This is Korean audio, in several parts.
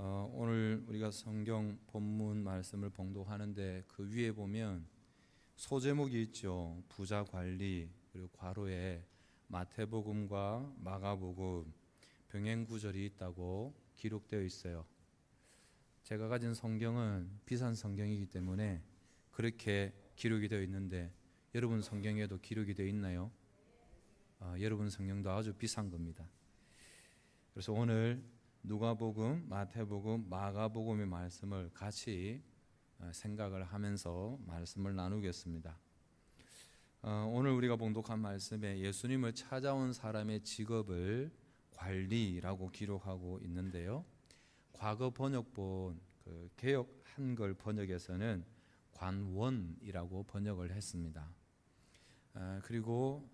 오늘 우리가 성경 본문 말씀을 봉독하는데 그 위에 보면 소제목이 있죠. 부자 관리, 그리고 괄호에 마태복음과 마가복음 병행 구절이 있다고 기록되어 있어요. 제가 가진 성경은 비싼 성경이기 때문에 그렇게 기록이 되어 있는데 여러분 성경에도 기록이 되어 있나요? 여러분 성경도 아주 비싼 겁니다. 그래서 오늘 누가복음, 마태복음, 마가복음의 말씀을 같이 생각을 하면서 말씀을 나누겠습니다. 오늘 우리가 봉독한 말씀에 예수님을 찾아온 사람의 직업을 관리라고 기록하고 있는데요. 과거 번역본 개역 한글 번역에서는 관원이라고 번역을 했습니다. 그리고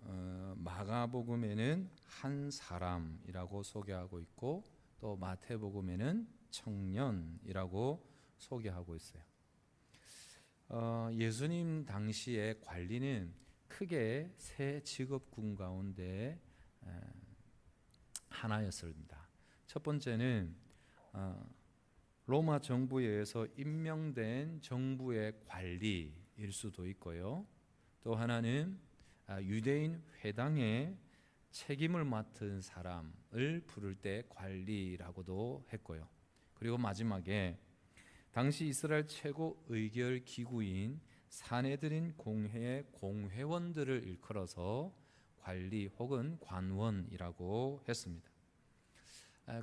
마가복음에는 한 사람이라고 소개하고 있고 또 마태복음에는 청년이라고 소개하고 있어요. 예수님 당시의 관리는 크게 세 직업군 가운데 하나였습니다. 첫 번째는 로마 정부에 의해서 임명된 정부의 관리일 수도 있고요. 또 하나는 유대인 회당의 책임을 맡은 사람을 부를 때 관리라고도 했고요. 그리고 마지막에 당시 이스라엘 최고 의결 기구인 사내들인 공회의 공회원들을 일컬어서 관리 혹은 관원이라고 했습니다.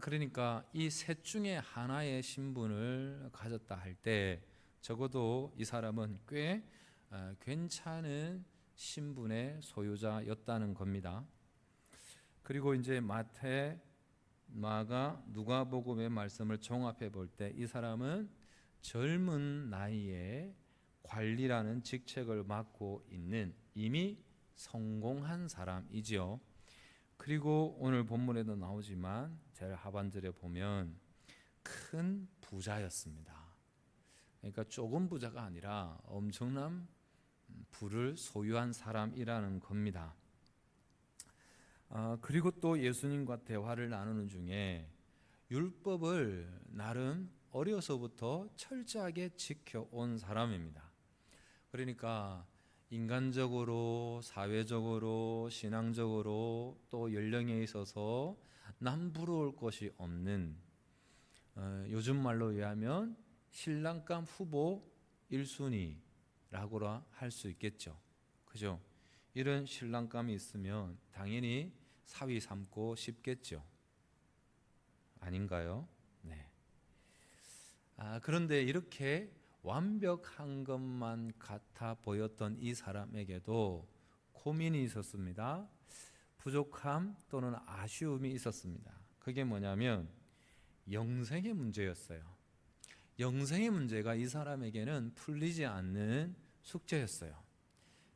그러니까 이 셋 중에 하나의 신분을 가졌다 할 때 적어도 이 사람은 꽤 괜찮은 신분의 소유자였다는 겁니다. 그리고 이제 마태, 마가, 누가복음의 말씀을 종합해 볼 때 이 사람은 젊은 나이에 관리라는 직책을 맡고 있는 이미 성공한 사람이지요. 그리고 오늘 본문에도 나오지만 제일 하반절에 보면 큰 부자였습니다. 그러니까 조금 부자가 아니라 엄청난 부를 소유한 사람이라는 겁니다. 그리고 또 예수님과 대화를 나누는 중에 율법을 나름 어려서부터 철저하게 지켜온 사람입니다. 그러니까 인간적으로, 사회적으로, 신앙적으로 또 연령에 있어서 남 부러울 것이 없는, 요즘 말로 의하면 신랑감 후보 1순위라고 할 수 있겠죠. 그죠? 이런 신랑감이 있으면 당연히 사위 삼고 싶겠죠. 아닌가요? 네. 그런데 이렇게 완벽한 것만 같아 보였던 이 사람에게도 고민이 있었습니다. 부족함 또는 아쉬움이 있었습니다. 그게 뭐냐면 영생의 문제였어요. 영생의 문제가 이 사람에게는 풀리지 않는 숙제였어요.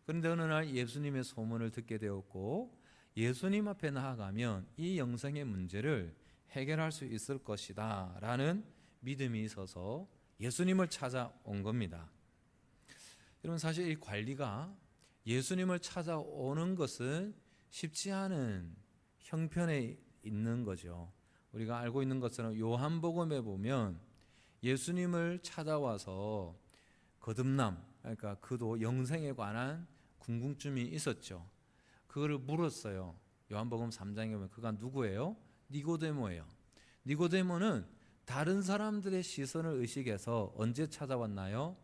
그런데 어느 날 예수님의 소문을 듣게 되었고 예수님 앞에 나아가면 이 영생의 문제를 해결할 수 있을 것이다 라는 믿음이 있어서 예수님을 찾아온 겁니다. 여러분, 사실 이 관리가 예수님을 찾아오는 것은 쉽지 않은 형편에 있는 거죠. 우리가 알고 있는 것처럼 요한복음에 보면 예수님을 찾아와서 거듭남, 그러니까 그도 영생에 관한 궁금증이 있었죠. 그거를 물었어요. 요한복음 3장에 보면 그가 누구예요? 니고데모예요. 니고데모는 다른 사람들의 시선을 의식해서 언제 찾아왔나요?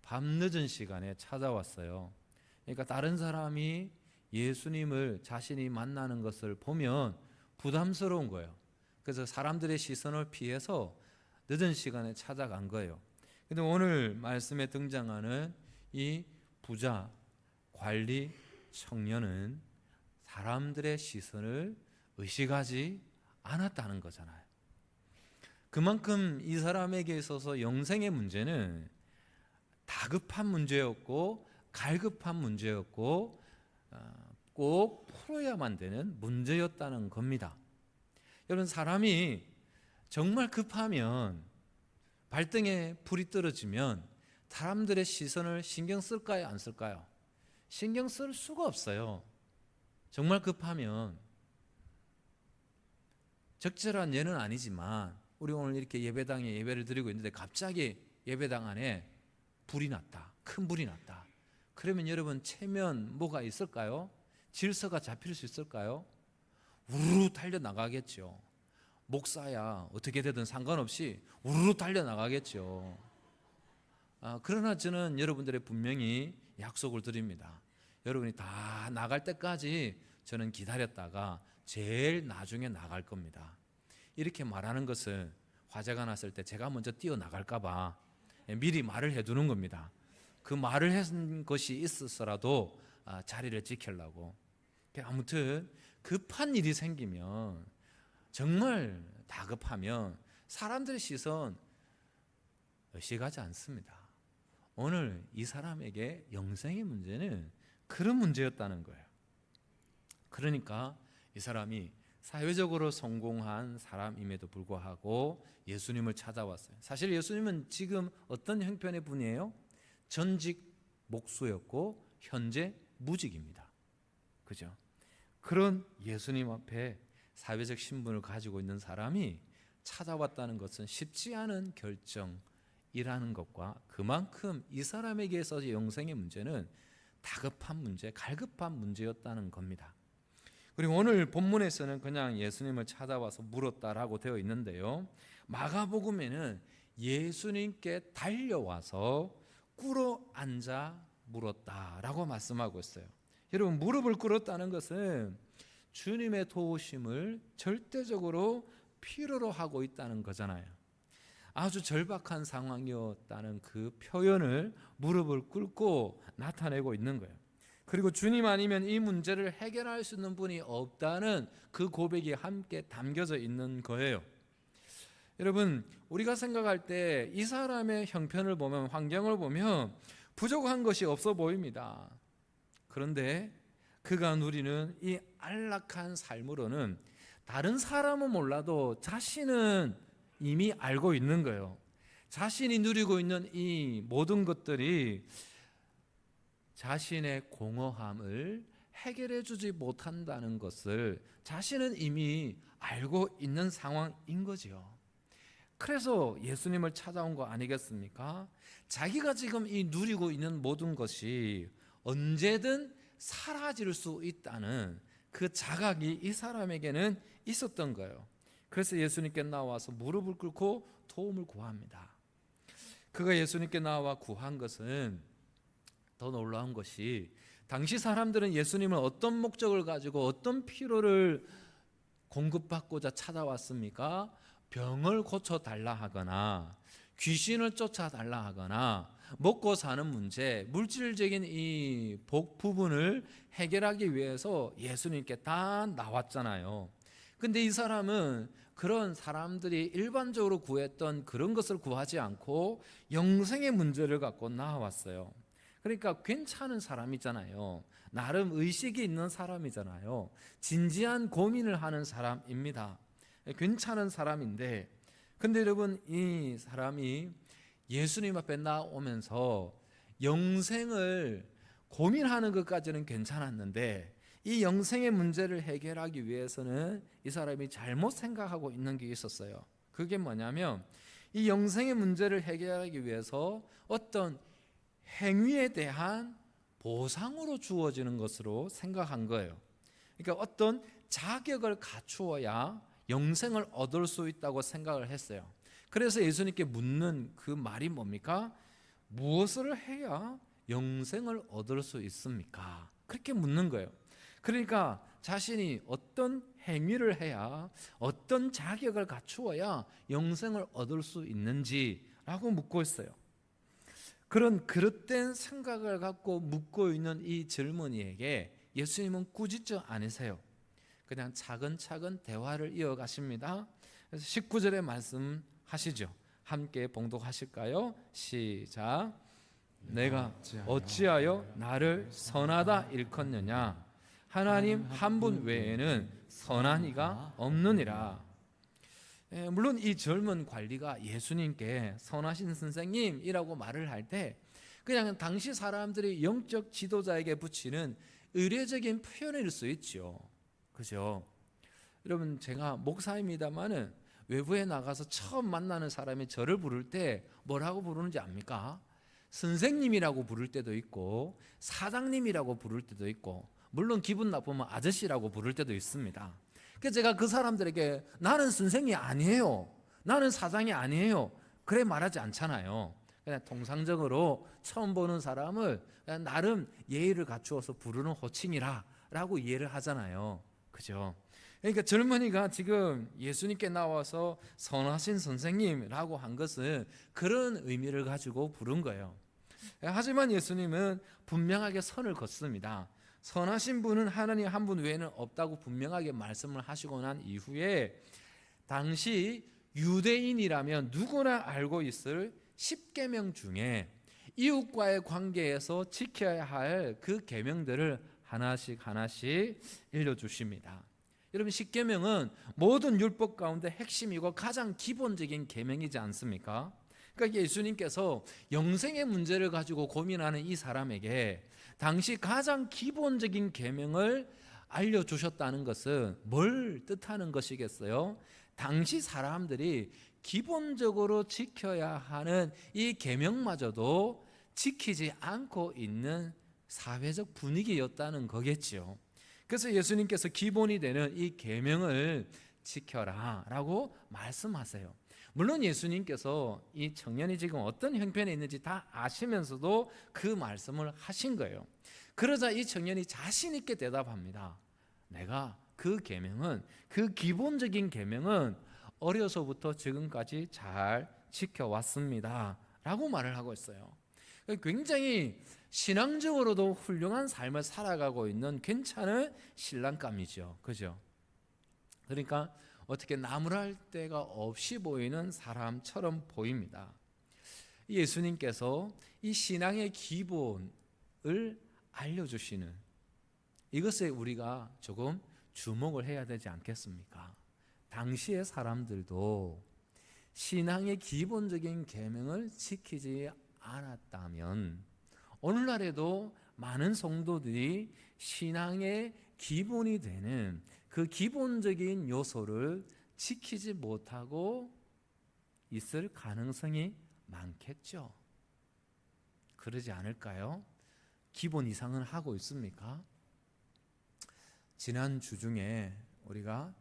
밤늦은 시간에 찾아왔어요. 그러니까 다른 사람이 예수님을 자신이 만나는 것을 보면 부담스러운 거예요. 그래서 사람들의 시선을 피해서 늦은 시간에 찾아간 거예요. 근데 오늘 말씀에 등장하는 이 부자, 관리, 청년은 사람들의 시선을 의식하지 않았다는 거잖아요. 그만큼 이 사람에게 있어서 영생의 문제는 다급한 문제였고 갈급한 문제였고 꼭 풀어야만 되는 문제였다는 겁니다. 여러분, 사람이 정말 급하면 발등에 불이 떨어지면 사람들의 시선을 신경 쓸까요? 안 쓸까요? 신경 쓸 수가 없어요. 정말 급하면 적절한 예는 아니지만 우리 오늘 이렇게 예배당에 예배를 드리고 있는데 갑자기 예배당 안에 불이 났다. 큰 불이 났다. 그러면 여러분 체면 뭐가 있을까요? 질서가 잡힐 수 있을까요? 우르르 달려나가겠죠. 목사야 어떻게 되든 상관없이 우르르 달려나가겠죠. 그러나 저는 여러분들의 분명히 약속을 드립니다. 여러분이 다 나갈 때까지 저는 기다렸다가 제일 나중에 나갈 겁니다. 이렇게 말하는 것은 화재가 났을 때 제가 먼저 뛰어나갈까 봐 미리 말을 해두는 겁니다. 그 말을 한 것이 있었어라도 자리를 지키려고. 아무튼 급한 일이 생기면, 정말 다급하면 사람들의 시선 의식하지 않습니다. 오늘 이 사람에게 영생의 문제는 그런 문제였다는 거예요. 그러니까 이 사람이 사회적으로 성공한 사람임에도 불구하고 예수님을 찾아왔어요. 사실 예수님은 지금 어떤 형편의 분이에요? 전직 목수였고 현재 무직입니다. 그죠? 그런 예수님 앞에 사회적 신분을 가지고 있는 사람이 찾아왔다는 것은 쉽지 않은 결정이라는 것과 그만큼 이 사람에게 있어서 영생의 문제는 다급한 문제, 갈급한 문제였다는 겁니다. 그리고 오늘 본문에서는 그냥 예수님을 찾아와서 물었다라고 되어 있는데요, 마가복음에는 예수님께 달려와서 꿇어 앉아 물었다라고 말씀하고 있어요. 여러분, 무릎을 꿇었다는 것은 주님의 도우심을 절대적으로 필요로 하고 있다는 거잖아요. 아주 절박한 상황이었다는 그 표현을 무릎을 꿇고 나타내고 있는 거예요. 그리고 주님 아니면 이 문제를 해결할 수 있는 분이 없다는 그 고백이 함께 담겨져 있는 거예요. 여러분, 우리가 생각할 때 이 사람의 형편을 보면, 환경을 보면 부족한 것이 없어 보입니다. 그런데 그가 누리는 이 안락한 삶으로는 다른 사람은 몰라도 자신은 이미 알고 있는 거예요. 자신이 누리고 있는 이 모든 것들이 자신의 공허함을 해결해 주지 못한다는 것을 자신은 이미 알고 있는 상황인 거지요. 그래서 예수님을 찾아온 거 아니겠습니까? 자기가 지금 이 누리고 있는 모든 것이 언제든 사라질 수 있다는 그 자각이 이 사람에게는 있었던 거예요. 그래서 예수님께 나와서 무릎을 꿇고 도움을 구합니다. 그가 예수님께 나와 구한 것은 더 놀라운 것이, 당시 사람들은 예수님을 어떤 목적을 가지고 어떤 필요를 공급받고자 찾아왔습니까? 병을 고쳐달라 하거나 귀신을 쫓아달라 하거나 먹고 사는 문제, 물질적인 이 복 부분을 해결하기 위해서 예수님께 다 나왔잖아요. 근데 이 사람은 그런 사람들이 일반적으로 구했던 그런 것을 구하지 않고 영생의 문제를 갖고 나왔어요. 그러니까 괜찮은 사람이잖아요. 나름 의식이 있는 사람이잖아요. 진지한 고민을 하는 사람입니다. 괜찮은 사람인데, 근데 여러분, 이 사람이 예수님 앞에 나오면서 영생을 고민하는 것까지는 괜찮았는데, 이 영생의 문제를 해결하기 위해서는 이 사람이 잘못 생각하고 있는 게 있었어요. 그게 뭐냐면, 이 영생의 문제를 해결하기 위해서 어떤 행위에 대한 보상으로 주어지는 것으로 생각한 거예요. 그러니까 어떤 자격을 갖추어야 영생을 얻을 수 있다고 생각을 했어요. 그래서 예수님께 묻는 그 말이 뭡니까? 무엇을 해야 영생을 얻을 수 있습니까? 그렇게 묻는 거예요. 그러니까 자신이 어떤 행위를 해야, 어떤 자격을 갖추어야 영생을 얻을 수 있는지라고 묻고 있어요. 그런 그릇된 생각을 갖고 묻고 있는 이 젊은이에게 예수님은 꾸짖지 않으세요. 그냥 차근차근 대화를 이어가십니다. 그래서 19절에 말씀하시죠. 함께 봉독하실까요? 시작. 내가 어찌하여 나를 선하다 일컫느냐? 하나님 한 분 외에는 선한 이가 없느니라. 물론 이 젊은 관리가 예수님께 선하신 선생님이라고 말을 할 때 그냥 당시 사람들이 영적 지도자에게 붙이는 의례적인 표현일 수 있죠. 그죠? 여러분, 제가 목사입니다만은 외부에 나가서 처음 만나는 사람이 저를 부를 때 뭐라고 부르는지 압니까? 선생님이라고 부를 때도 있고 사장님이라고 부를 때도 있고, 물론 기분 나쁘면 아저씨라고 부를 때도 있습니다. 그래서 제가 그 사람들에게 나는 선생이 아니에요, 나는 사장이 아니에요, 그래 말하지 않잖아요. 그냥 통상적으로 처음 보는 사람을 그냥 나름 예의를 갖추어서 부르는 호칭이라 라고 이해를 하잖아요. 그죠? 그러니까 젊은이가 지금 예수님께 나와서 선하신 선생님이라고 한 것은 그런 의미를 가지고 부른 거예요. 하지만 예수님은 분명하게 선을 긋습니다. 선하신 분은 하나님 한 분 외에는 없다고 분명하게 말씀을 하시고 난 이후에 당시 유대인이라면 누구나 알고 있을 10계명 중에 이웃과의 관계에서 지켜야 할 그 계명들을 하나씩 하나씩 일러주십니다. 여러분, 10계명은 모든 율법 가운데 핵심이고 가장 기본적인 계명이지 않습니까? 그러니까 예수님께서 영생의 문제를 가지고 고민하는 이 사람에게 당시 가장 기본적인 계명을 알려주셨다는 것은 뭘 뜻하는 것이겠어요? 당시 사람들이 기본적으로 지켜야 하는 이 계명마저도 지키지 않고 있는 사회적 분위기였다는 거겠지요. 그래서 예수님께서 기본이 되는 이 계명을 지켜라라고 말씀하세요. 물론 예수님께서 이 청년이 지금 어떤 형편에 있는지 다 아시면서도 그 말씀을 하신 거예요. 그러자 이 청년이 자신 있게 대답합니다. 내가 그 계명은, 그 기본적인 계명은 어려서부터 지금까지 잘 지켜왔습니다 라고 말을 하고 있어요. 굉장히 신앙적으로도 훌륭한 삶을 살아가고 있는 괜찮은 신랑감이죠. 그죠? 그러니까 어떻게 나무랄 데가 없이 보이는 사람처럼 보입니다. 예수님께서 이 신앙의 기본을 알려주시는 이것에 우리가 조금 주목을 해야 되지 않겠습니까? 당시의 사람들도 신앙의 기본적인 계명을 지키지 않았다면 오늘날에도 많은 성도들이 신앙의 기본이 되는 그 기본적인 요소를 지키지 못하고 있을 가능성이 많겠죠. 그러지 않을까요? 기본 이상은 하고 있습니까? 지난 주 중에 우리가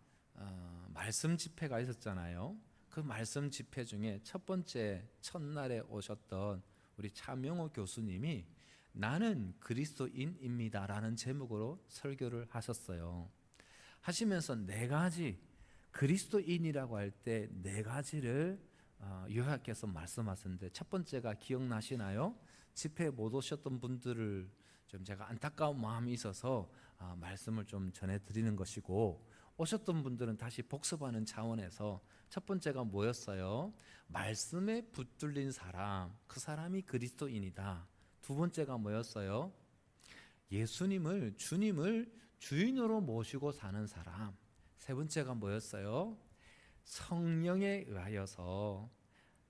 말씀 집회가 있었잖아요. 그 말씀 집회 중에 첫 번째 첫날에 오셨던 우리 차명호 교수님이 나는 그리스도인입니다 라는 제목으로 설교를 하셨어요. 하시면서 네 가지, 그리스도인이라고 할 때 네 가지를 요약해서 말씀하셨는데, 첫 번째가 기억나시나요? 집회에 못 오셨던 분들을 좀 제가 안타까운 마음이 있어서 말씀을 좀 전해드리는 것이고, 오셨던 분들은 다시 복습하는 차원에서 첫 번째가 뭐였어요? 말씀에 붙들린 사람, 그 사람이 그리스도인이다. 두 번째가 뭐였어요? 예수님을, 주님을 주인으로 모시고 사는 사람. 세 번째가 뭐였어요? 성령에 의하여서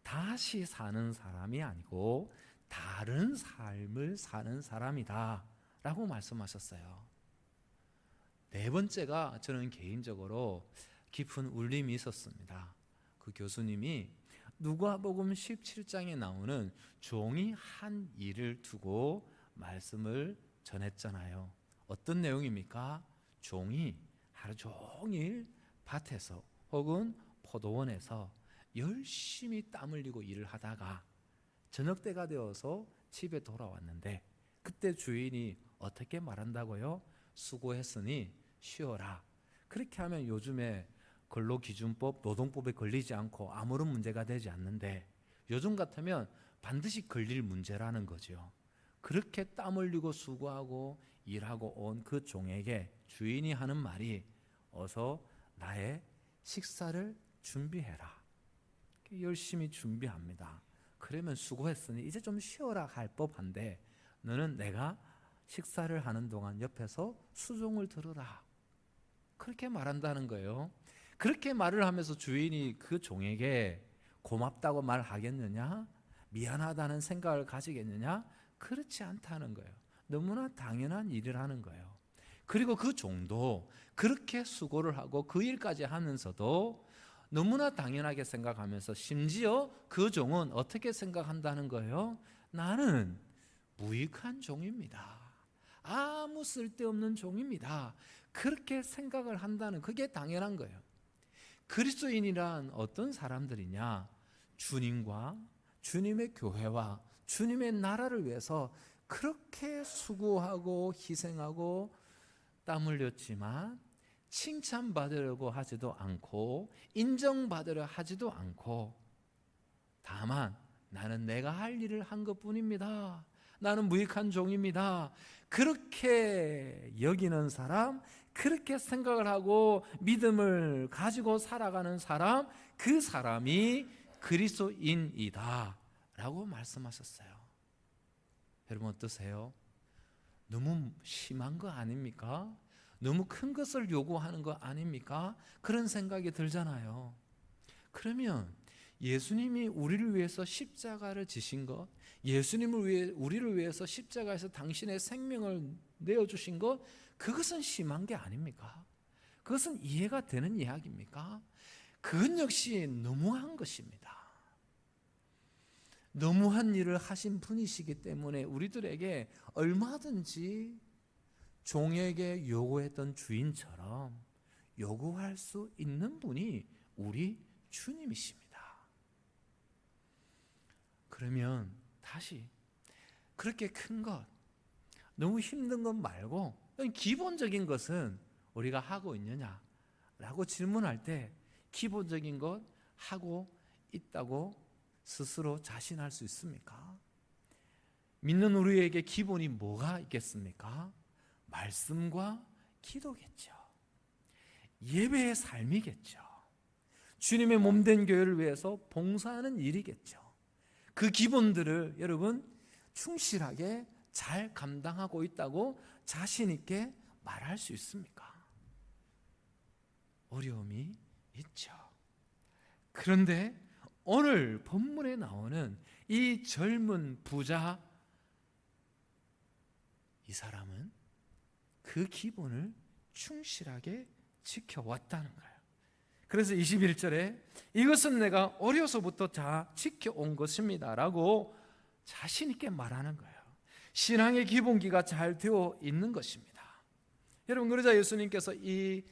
다시 사는 사람이 아니고 다른 삶을 사는 사람이다 라고 말씀하셨어요. 네 번째가 저는 개인적으로 깊은 울림이 있었습니다. 그 교수님이 누가복음 17장에 나오는 종이 한 일을 두고 말씀을 전했잖아요. 어떤 내용입니까? 종이 하루 종일 밭에서 혹은 포도원에서 열심히 땀 흘리고 일을 하다가 저녁 때가 되어서 집에 돌아왔는데 그때 주인이 어떻게 말한다고요? 수고했으니 쉬어라. 그렇게 하면 요즘에 근로기준법, 노동법에 걸리지 않고 아무런 문제가 되지 않는데 요즘 같으면 반드시 걸릴 문제라는 거죠. 그렇게 땀 흘리고 수고하고 일하고 온 그 종에게 주인이 하는 말이 어서 나의 식사를 준비해라. 열심히 준비합니다. 그러면 수고했으니 이제 좀 쉬어라 할 법한데 너는 내가 식사를 하는 동안 옆에서 수종을 들으라. 그렇게 말한다는 거예요. 그렇게 말을 하면서 주인이 그 종에게 고맙다고 말하겠느냐? 미안하다는 생각을 가지겠느냐? 그렇지 않다는 거예요. 너무나 당연한 일을 하는 거예요. 그리고 그 종도 그렇게 수고를 하고 그 일까지 하면서도 너무나 당연하게 생각하면서 심지어 그 종은 어떻게 생각한다는 거예요? 나는 무익한 종입니다. 아무 쓸데없는 종입니다. 그렇게 생각을 한다는, 그게 당연한 거예요. 그리스도인이란 어떤 사람들이냐? 주님과 주님의 교회와 주님의 나라를 위해서 그렇게 수고하고 희생하고 땀 흘렸지만 칭찬받으려고 하지도 않고 인정받으려 하지도 않고, 다만 나는 내가 할 일을 한 것뿐입니다. 나는 무익한 종입니다. 그렇게 여기는 사람, 그렇게 생각을 하고 믿음을 가지고 살아가는 사람, 그 사람이 그리스도인이다 라고 말씀하셨어요. 여러분 어떠세요? 너무 심한 거 아닙니까? 너무 큰 것을 요구하는 거 아닙니까? 그런 생각이 들잖아요. 그러면 예수님이 우리를 위해서 십자가를 지신 것, 우리를 위해서 십자가에서 당신의 생명을 내어주신 것, 그것은 심한 게 아닙니까? 그것은 이해가 되는 이야기입니까? 그건 역시 너무한 것입니다. 너무한 일을 하신 분이시기 때문에 우리들에게 얼마든지 종에게 요구했던 주인처럼 요구할 수 있는 분이 우리 주님이십니다. 그러면 다시 그렇게 큰 것, 너무 힘든 것 말고 기본적인 것은 우리가 하고 있느냐라고 질문할 때 기본적인 것 하고 있다고 스스로 자신할 수 있습니까? 믿는 우리에게 기본이 뭐가 있겠습니까? 말씀과 기도겠죠. 예배의 삶이겠죠. 주님의 몸된 교회를 위해서 봉사하는 일이겠죠. 그 기본들을 여러분 충실하게 잘 감당하고 있다고 자신 있게 말할 수 있습니까? 어려움이 있죠. 그런데 오늘 본문에 나오는 이 젊은 부자, 이 사람은 그 기본을 충실하게 지켜왔다는 거예요. 그래서 21절에 이것은 내가 어려서부터 다 지켜온 것입니다 라고 자신 있게 말하는 거예요. 신앙의 기본기가 잘 되어 있는 것입니다. 여러분, 그러자 예수님께서 이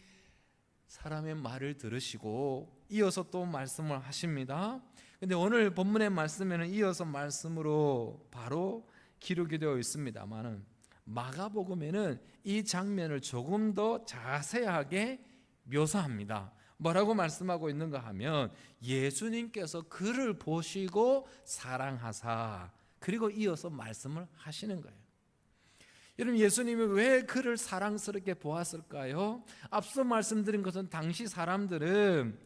사람의 말을 들으시고 이어서 또 말씀을 하십니다. 근데 오늘 본문의 말씀에는 이어서 말씀으로 바로 기록이 되어 있습니다만은 마가복음에는 이 장면을 조금 더 자세하게 묘사합니다. 뭐라고 말씀하고 있는가 하면 예수님께서 그를 보시고 사랑하사, 그리고 이어서 말씀을 하시는 거예요. 여러분, 예수님이 왜 그를 사랑스럽게 보았을까요? 앞서 말씀드린 것은 당시 사람들은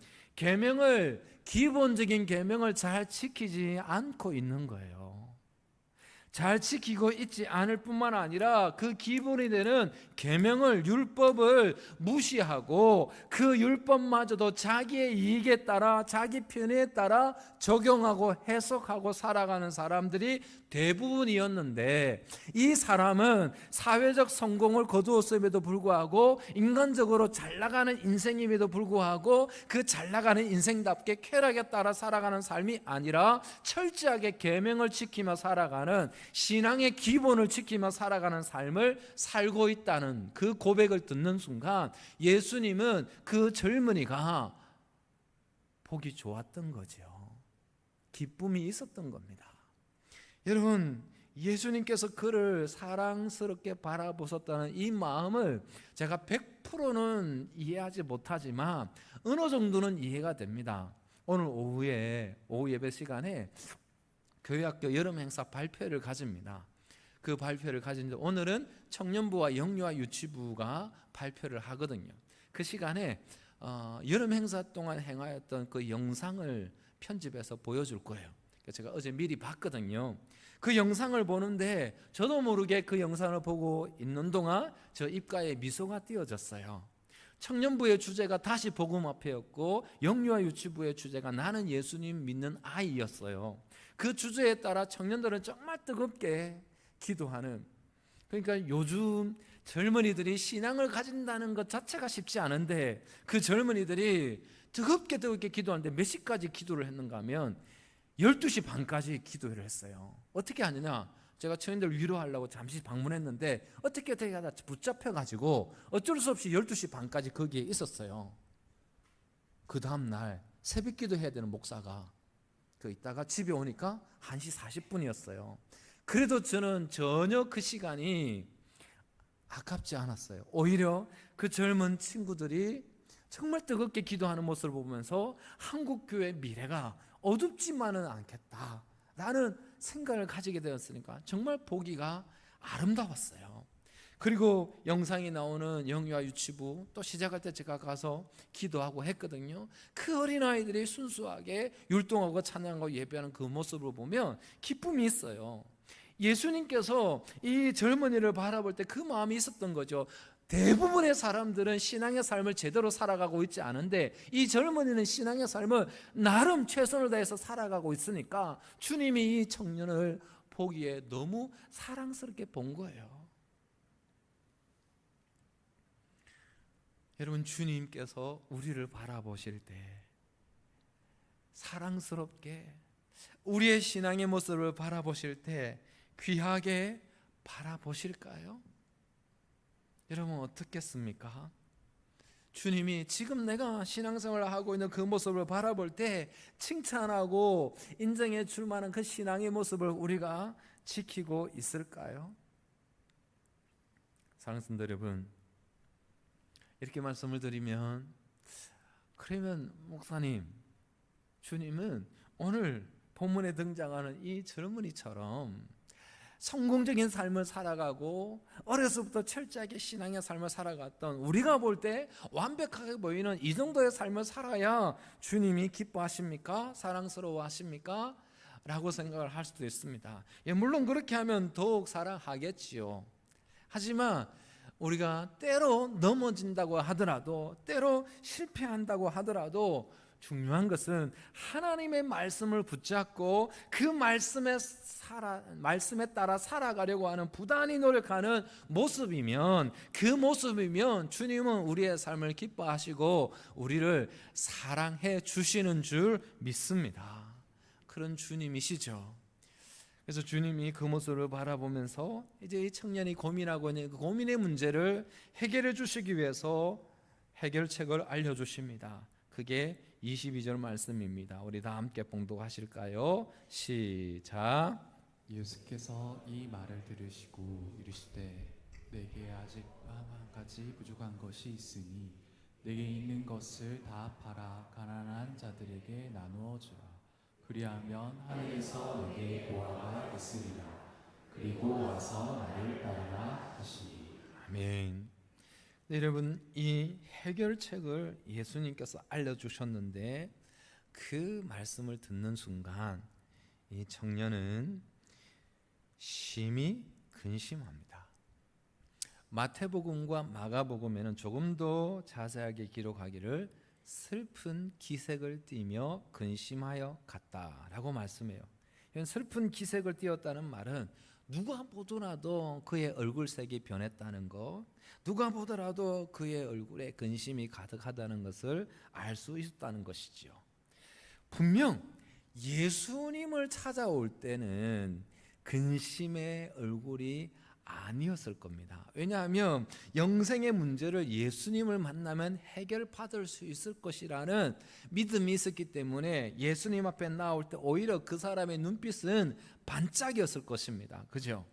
기본적인 계명을 잘 지키지 않고 있는 거예요. 잘 지키고 있지 않을 뿐만 아니라 그 기본이 되는 계명을, 율법을 무시하고 그 율법마저도 자기의 이익에 따라, 자기 편에 따라 적용하고 해석하고 살아가는 사람들이 대부분이었는데, 이 사람은 사회적 성공을 거두었음에도 불구하고 인간적으로 잘 나가는 인생임에도 불구하고 그 잘 나가는 인생답게 쾌락에 따라 살아가는 삶이 아니라 철저하게 계명을 지키며 살아가는, 신앙의 기본을 지키며 살아가는 삶을 살고 있다는 그 고백을 듣는 순간 예수님은 그 젊은이가 보기 좋았던 거죠. 기쁨이 있었던 겁니다. 여러분, 예수님께서 그를 사랑스럽게 바라보셨다는 이 마음을 제가 100%는 이해하지 못하지만 어느 정도는 이해가 됩니다. 오늘 오후 예배 시간에 교회학교 여름 행사 발표를 가집니다. 그 발표를 가진데 오늘은 청년부와 영유아 유치부가 발표를 하거든요. 그 시간에 여름 행사 동안 행하였던 그 영상을 편집해서 보여줄 거예요. 제가 어제 미리 봤거든요. 그 영상을 보는데 저도 모르게 그 영상을 보고 있는 동안 저 입가에 미소가 띄어졌어요. 청년부의 주제가 다시 복음 앞에였고 영유아 유치부의 주제가 나는 예수님 믿는 아이였어요. 그 주제에 따라 청년들은 정말 뜨겁게 기도하는, 그러니까 요즘 젊은이들이 신앙을 가진다는 것 자체가 쉽지 않은데 그 젊은이들이 뜨겁게 기도하는데 몇 시까지 기도를 했는가 하면 12시 반까지 기도를 했어요. 어떻게 하느냐, 제가 청년들 위로하려고 잠시 방문했는데 어떻게 하다 붙잡혀가지고 어쩔 수 없이 12시 반까지 거기에 있었어요. 그 다음날 새벽 기도 해야 되는 목사가 있다가 집에 오니까 1시 40분이었어요. 그래도 저는 전혀 그 시간이 아깝지 않았어요. 오히려 그 젊은 친구들이 정말 뜨겁게 기도하는 모습을 보면서 한국교회 미래가 어둡지만은 않겠다라는 생각을 가지게 되었으니까 정말 보기가 아름다웠어요. 그리고 영상이 나오는 영유아 유치부 또 시작할 때 제가 가서 기도하고 했거든요. 그 어린아이들이 순수하게 율동하고 찬양하고 예배하는 그 모습을 보면 기쁨이 있어요. 예수님께서 이 젊은이를 바라볼 때 그 마음이 있었던 거죠. 대부분의 사람들은 신앙의 삶을 제대로 살아가고 있지 않은데 이 젊은이는 신앙의 삶을 나름 최선을 다해서 살아가고 있으니까 주님이 이 청년을 보기에 너무 사랑스럽게 본 거예요. 여러분, 주님께서 우리를 바라보실 때 사랑스럽게 우리의 신앙의 모습을 바라보실 때 귀하게 바라보실까요? 여러분, 어떻겠습니까? 주님이 지금 내가 신앙생활을 하고 있는 그 모습을 바라볼 때 칭찬하고 인정해 줄 만한 그 신앙의 모습을 우리가 지키고 있을까요? 사랑하는 성도 여러분, 이렇게 말씀을 드리면, 그러면 목사님, 주님은 오늘 본문에 등장하는 이 젊은이처럼 성공적인 삶을 살아가고 어려서부터 철저하게 신앙의 삶을 살아갔던 우리가 볼 때 완벽하게 보이는 이 정도의 삶을 살아야 주님이 기뻐하십니까? 사랑스러워하십니까? 라고 생각을 할 수도 있습니다. 물론 그렇게 하면 더욱 사랑하겠지요. 하지만 우리가 때로 넘어진다고 하더라도, 때로 실패한다고 하더라도 중요한 것은 하나님의 말씀을 붙잡고 그 말씀에 따라 살아가려고 하는 부단히 노력하는 모습이면, 그 모습이면 주님은 우리의 삶을 기뻐하시고 우리를 사랑해 주시는 줄 믿습니다. 그런 주님이시죠. 그래서 주님이 그 모습을 바라보면서 이제 이 청년이 고민하고 있는 그 고민의 문제를 해결해 주시기 위해서 해결책을 알려주십니다. 그게 22절 말씀입니다. 우리 다 함께 봉독하실까요? 시작. 예수께서 이 말을 들으시고 이르시되 내게 아직 한 가지 부족한 것이 있으니 내게 있는 것을 다 팔아 가난한 자들에게 나누어 주라. 그리하면 하늘에서 내게 보화가 있으리라. 그리고 와서 나를 따르라 하시니. 아멘. 네, 여러분, 이 해결책을 예수님께서 알려주셨는데 그 말씀을 듣는 순간 이 청년은 심히 근심합니다. 마태복음과 마가복음에는 조금 더 자세하게 기록하기를 슬픈 기색을 띠며 근심하여 갔다라고 말씀해요. 슬픈 기색을 띠었다는 말은 누가 보더라도 그의 얼굴색이 변했다는 것, 누가 보더라도 그의 얼굴에 근심이 가득하다는 것을 알 수 있었다는 것이지요. 분명 예수님을 찾아올 때는 근심의 얼굴이 아니었을 겁니다. 왜냐하면 영생의 문제를 예수님을 만나면 해결받을 수 있을 것이라는 믿음이 있었기 때문에 예수님 앞에 나올 때 오히려 그 사람의 눈빛은 반짝이었을 것입니다. 그죠?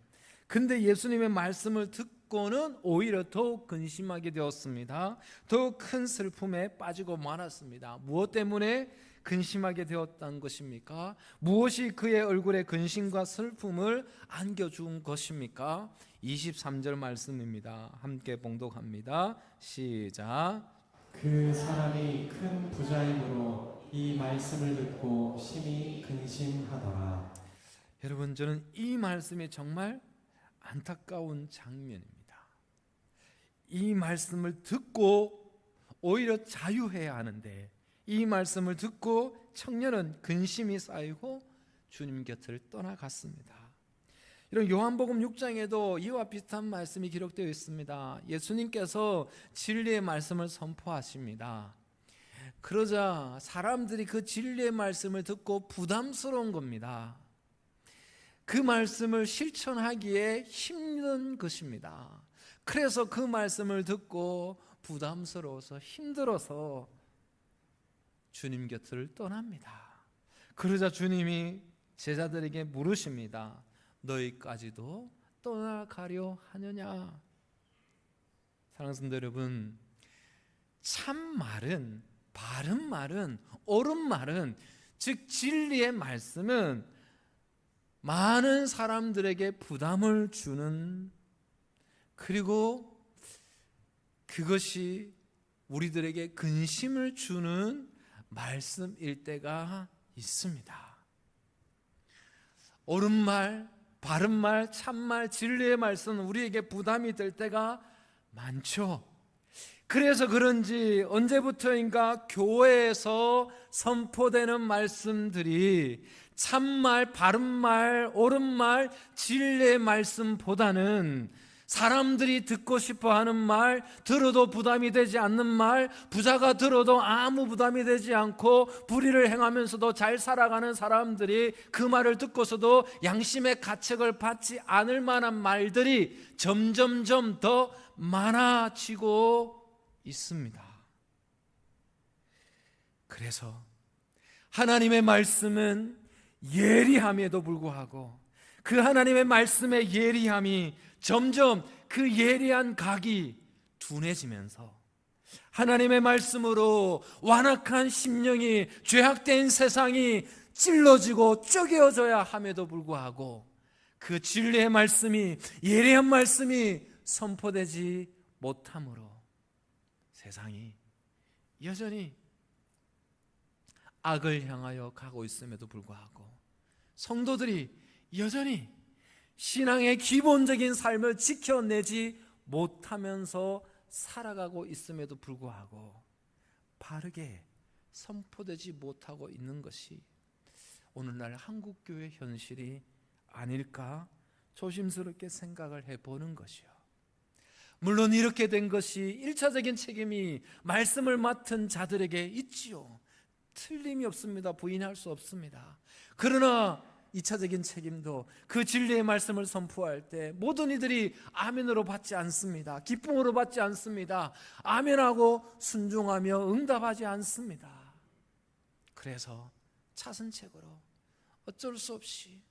근데 예수님의 말씀을 듣고는 오히려 더욱 근심하게 되었습니다. 더욱 큰 슬픔에 빠지고 말았습니다. 무엇 때문에 근심하게 되었다는 것입니까? 무엇이 그의 얼굴에 근심과 슬픔을 안겨준 것입니까? 23절 말씀입니다. 함께 봉독합니다. 시작. 그 사람이 큰 부자이므로 이 말씀을 듣고 심히 근심하더라. 여러분, 저는 이 말씀이 정말 안타까운 장면입니다. 이 말씀을 듣고 오히려 자유해야 하는데 이 말씀을 듣고 청년은 근심이 쌓이고 주님 곁을 떠나갔습니다. 이런 요한복음 6장에도 이와 비슷한 말씀이 기록되어 있습니다. 예수님께서 진리의 말씀을 선포하십니다. 그러자 사람들이 그 진리의 말씀을 듣고 부담스러운 겁니다. 그 말씀을 실천하기에 힘든 것입니다. 그래서 그 말씀을 듣고 부담스러워서 힘들어서 주님 곁을 떠납니다. 그러자 주님이 제자들에게 물으십니다. 너희까지도 떠나가려 하느냐? 사랑하는 성도 여러분, 참 말은, 바른 말은, 옳은 말은, 즉 진리의 말씀은 많은 사람들에게 부담을 주는, 그리고 그것이 우리들에게 근심을 주는 말씀일 때가 있습니다. 옳은 말, 바른 말, 참말, 진리의 말씀은 우리에게 부담이 될 때가 많죠. 그래서 그런지 언제부터인가 교회에서 선포되는 말씀들이 참말, 바른 말, 옳은 말, 진리의 말씀보다는 사람들이 듣고 싶어하는 말, 들어도 부담이 되지 않는 말, 부자가 들어도 아무 부담이 되지 않고 불의를 행하면서도 잘 살아가는 사람들이 그 말을 듣고서도 양심의 가책을 받지 않을 만한 말들이 점점점 더 많아지고 있습니다. 그래서 하나님의 말씀은 예리함에도 불구하고 그 하나님의 말씀의 예리함이 점점 그 예리한 각이 둔해지면서 하나님의 말씀으로 완악한 심령이, 죄악된 세상이 찔러지고 쪼개어져야 함에도 불구하고 그 진리의 말씀이, 예리한 말씀이 선포되지 못함으로 세상이 여전히 악을 향하여 가고 있음에도 불구하고 성도들이 여전히 신앙의 기본적인 삶을 지켜내지 못하면서 살아가고 있음에도 불구하고 바르게 선포되지 못하고 있는 것이 오늘날 한국교회 현실이 아닐까 조심스럽게 생각을 해보는 것이요. 물론 이렇게 된 것이 1차적인 책임이 말씀을 맡은 자들에게 있지요. 틀림이 없습니다. 부인할 수 없습니다. 그러나 2차적인 책임도 그 진리의 말씀을 선포할 때 모든 이들이 아멘으로 받지 않습니다. 기쁨으로 받지 않습니다. 아멘하고 순종하며 응답하지 않습니다. 그래서 차선책으로 어쩔 수 없이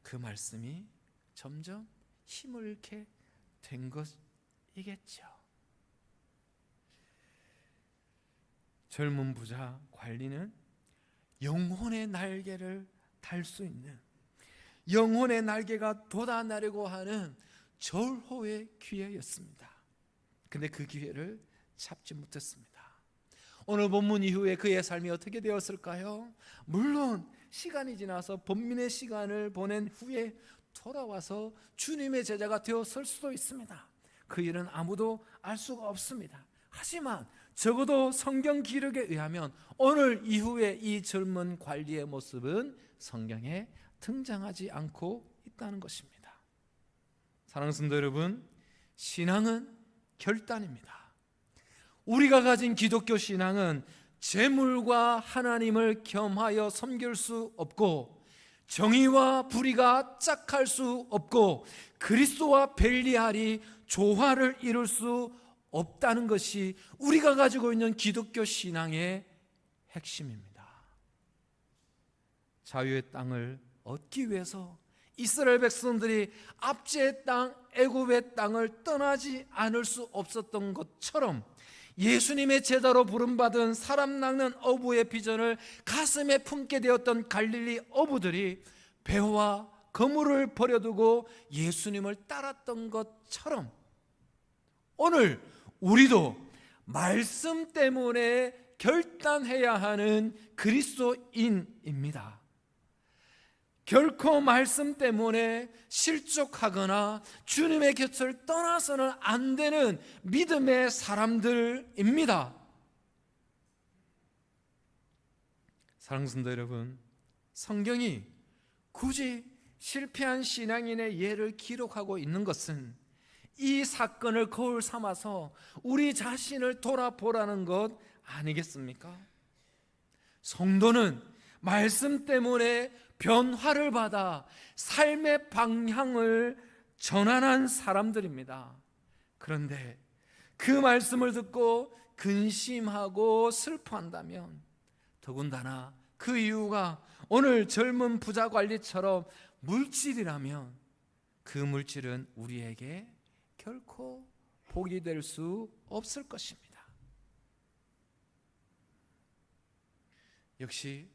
그 말씀이 점점 힘을 잃게 된 것이겠죠. 젊은 부자 관리는 영혼의 날개를 달 수 있는, 영혼의 날개가 돋아나려고 하는 절호의 기회였습니다. 근데 그 기회를 잡지 못했습니다. 오늘 본문 이후에 그의 삶이 어떻게 되었을까요? 물론 시간이 지나서 번민의 시간을 보낸 후에 돌아와서 주님의 제자가 되었을 수도 있습니다. 그 일은 아무도 알 수가 없습니다. 하지만 적어도 성경 기록에 의하면 오늘 이후에 이 젊은 관리의 모습은 성경에 등장하지 않고 있다는 것입니다. 사랑하는 성도 여러분, 신앙은 결단입니다. 우리가 가진 기독교 신앙은 재물과 하나님을 겸하여 섬길 수 없고 정의와 불의가 짝할 수 없고 그리스도와 벨리알이 조화를 이룰 수 없다는 것이 우리가 가지고 있는 기독교 신앙의 핵심입니다. 자유의 땅을 얻기 위해서 이스라엘 백성들이 압제의 땅, 애굽의 땅을 떠나지 않을 수 없었던 것처럼 예수님의 제자로 부름받은 사람 낚는 어부의 비전을 가슴에 품게 되었던 갈릴리 어부들이 배와 그물을 버려두고 예수님을 따랐던 것처럼 오늘 우리도 말씀 때문에 결단해야 하는 그리스도인입니다. 결코 말씀 때문에 실족하거나 주님의 곁을 떠나서는 안 되는 믿음의 사람들입니다. 사랑하는 성도 여러분, 성경이 굳이 실패한 신앙인의 예를 기록하고 있는 것은 이 사건을 거울 삼아서 우리 자신을 돌아보라는 것 아니겠습니까? 성도는 말씀 때문에 변화를 받아 삶의 방향을 전환한 사람들입니다. 그런데 그 말씀을 듣고 근심하고 슬퍼한다면, 더군다나 그 이유가 오늘 젊은 부자 관리처럼 물질이라면, 그 물질은 우리에게 결코 복이 될 수 없을 것입니다. 역시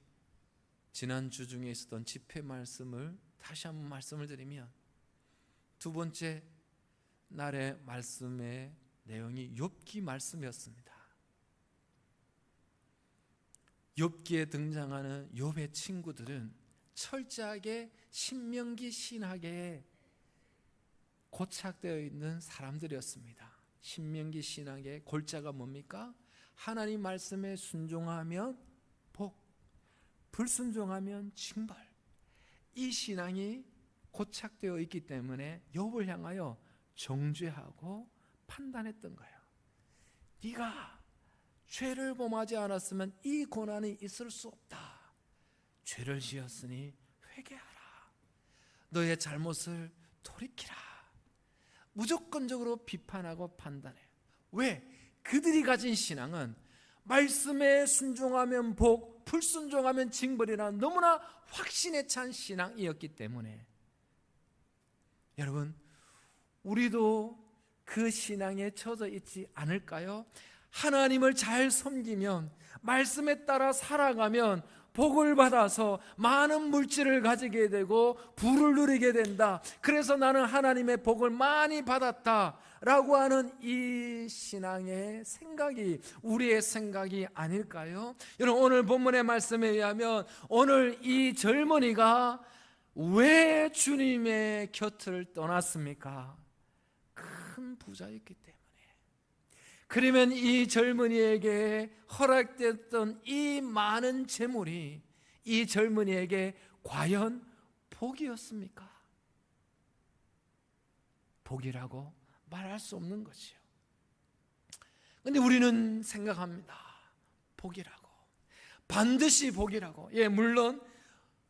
지난주 중에 있었던 집회 말씀을 다시 한번 말씀을 드리면, 두 번째 날의 말씀의 내용이 욥기 말씀이었습니다. 욥기에 등장하는 욥의 친구들은 철저하게 신명기 신학에 고착되어 있는 사람들이었습니다. 신명기 신학의 골자가 뭡니까? 하나님 말씀에 순종하면 복, 불순종하면 징벌. 이 신앙이 고착되어 있기 때문에 욥을 향하여 정죄하고 판단했던 거예요. 네가 죄를 범하지 않았으면 이 고난이 있을 수 없다. 죄를 지었으니 회개하라. 너의 잘못을 돌이키라. 무조건적으로 비판하고 판단해요. 왜? 그들이 가진 신앙은 말씀에 순종하면 복, 불순종하면 징벌이라는 너무나 확신에 찬 신앙이었기 때문에, 여러분, 우리도 그 신앙에 처져 있지 않을까요? 하나님을 잘 섬기면, 말씀에 따라 살아가면 복을 받아서 많은 물질을 가지게 되고 부를 누리게 된다. 그래서 나는 하나님의 복을 많이 받았다 라고 하는 이 신앙의 생각이 우리의 생각이 아닐까요? 여러분, 오늘 본문의 말씀에 의하면 오늘 이 젊은이가 왜 주님의 곁을 떠났습니까? 큰 부자였기 때문에. 그러면 이 젊은이에게 허락됐던 이 많은 재물이 이 젊은이에게 과연 복이었습니까? 복이라고 말할 수 없는 것이요. 그런데 우리는 생각합니다. 복이라고, 반드시 복이라고. 예, 물론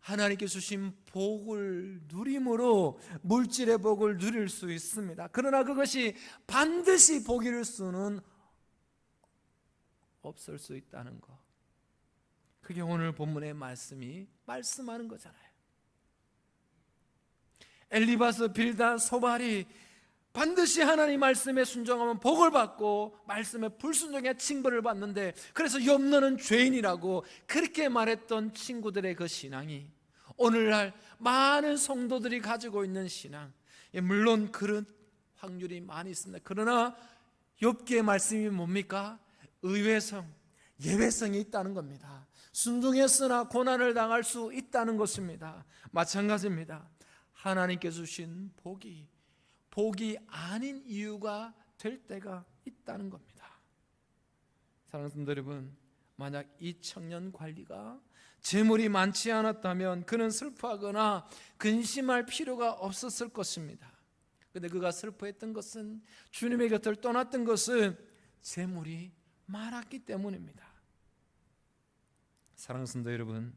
하나님께 주신 복을 누림으로 물질의 복을 누릴 수 있습니다. 그러나 그것이 반드시 복일 수는 없을 수 있다는 것, 그게 오늘 본문의 말씀이 말씀하는 거잖아요. 엘리바스, 빌닷, 소발이 반드시 하나님 말씀에 순종하면 복을 받고 말씀에 불순종해 징벌을 받는데, 그래서 욥 너는 죄인이라고 그렇게 말했던 친구들의 그 신앙이 오늘날 많은 성도들이 가지고 있는 신앙, 물론 그런 확률이 많이 있습니다. 그러나 욥기의 말씀이 뭡니까? 의외성, 예외성이 있다는 겁니다. 순종했으나 고난을 당할 수 있다는 것입니다. 마찬가지입니다. 하나님께 주신 복이 아닌 이유가 될 때가 있다는 겁니다. 사랑하는 성도 여러분, 만약 이 청년 관리가 재물이 많지 않았다면 그는 슬퍼하거나 근심할 필요가 없었을 것입니다. 그런데 그가 슬퍼했던 것은, 주님의 곁을 떠났던 것은 재물이 많았기 때문입니다. 사랑하는 성도 여러분,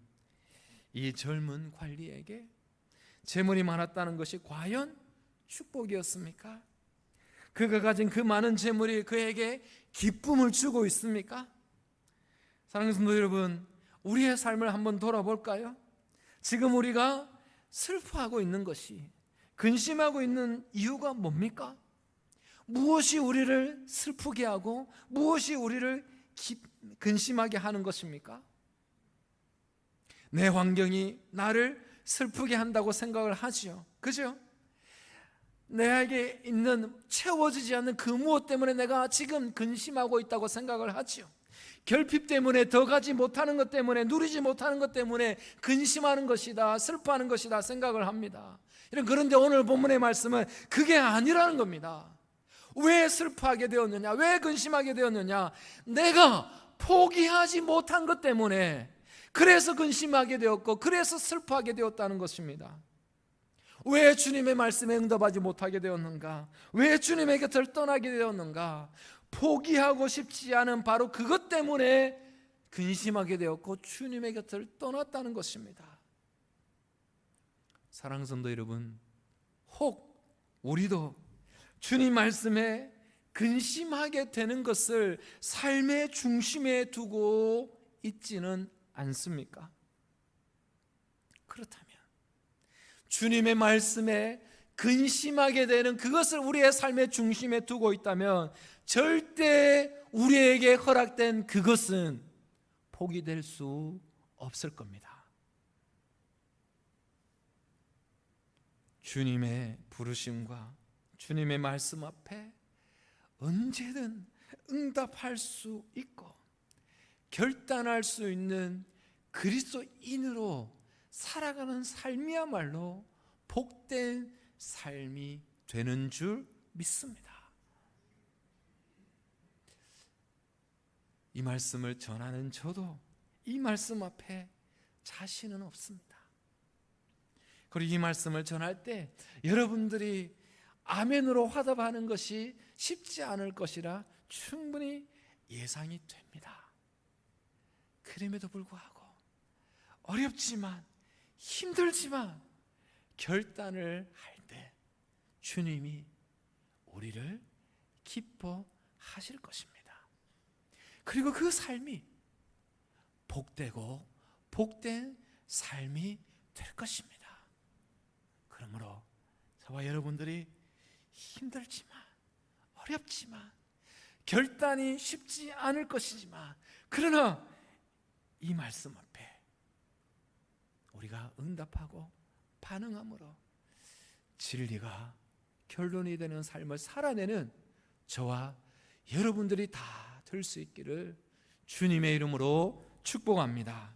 이 젊은 관리에게 재물이 많았다는 것이 과연 축복이었습니까? 그가 가진 그 많은 재물이 그에게 기쁨을 주고 있습니까? 사랑하는 성도 여러분, 우리의 삶을 한번 돌아볼까요? 지금 우리가 슬퍼하고 있는 것이, 근심하고 있는 이유가 뭡니까? 무엇이 우리를 슬프게 하고 무엇이 우리를 근심하게 하는 것입니까? 내 환경이 나를 슬프게 한다고 생각을 하지요. 그죠? 내게 있는 채워지지 않는 그 무엇 때문에 내가 지금 근심하고 있다고 생각을 하지요. 결핍 때문에, 더 가지 못하는 것 때문에, 누리지 못하는 것 때문에 근심하는 것이다, 슬퍼하는 것이다 생각을 합니다. 그런데 오늘 본문의 말씀은 그게 아니라는 겁니다. 왜 슬퍼하게 되었느냐? 왜 근심하게 되었느냐? 내가 포기하지 못한 것 때문에, 그래서 근심하게 되었고 그래서 슬퍼하게 되었다는 것입니다. 왜 주님의 말씀에 응답하지 못하게 되었는가? 왜 주님의 곁을 떠나게 되었는가? 포기하고 싶지 않은 바로 그것 때문에 근심하게 되었고 주님의 곁을 떠났다는 것입니다. 사랑하는 성도 여러분, 혹 우리도 주님 말씀에 근심하게 되는 것을 삶의 중심에 두고 있지는 않습니까? 그렇다면 주님의 말씀에 근심하게 되는 그것을 우리의 삶의 중심에 두고 있다면 절대 우리에게 허락된 그것은 포기될 수 없을 겁니다. 주님의 부르심과 주님의 말씀 앞에 언제든 응답할 수 있고 결단할 수 있는 그리스도인으로 살아가는 삶이야말로 복된 삶이 되는 줄 믿습니다. 이 말씀을 전하는 저도 이 말씀 앞에 자신은 없습니다. 그리고 이 말씀을 전할 때 여러분들이 아멘으로 화답하는 것이 쉽지 않을 것이라 충분히 예상이 됩니다. 그럼에도 불구하고 어렵지만 힘들지만 결단을 할 때 주님이 우리를 기뻐하실 것입니다. 그리고 그 삶이 복되고 복된 삶이 될 것입니다. 그러므로 저와 여러분들이 힘들지만 어렵지만 결단이 쉽지 않을 것이지만 그러나 이 말씀 앞에 우리가 응답하고 반응함으로 진리가 결론이 되는 삶을 살아내는 저와 여러분들이 다 될 수 있기를 주님의 이름으로 축복합니다.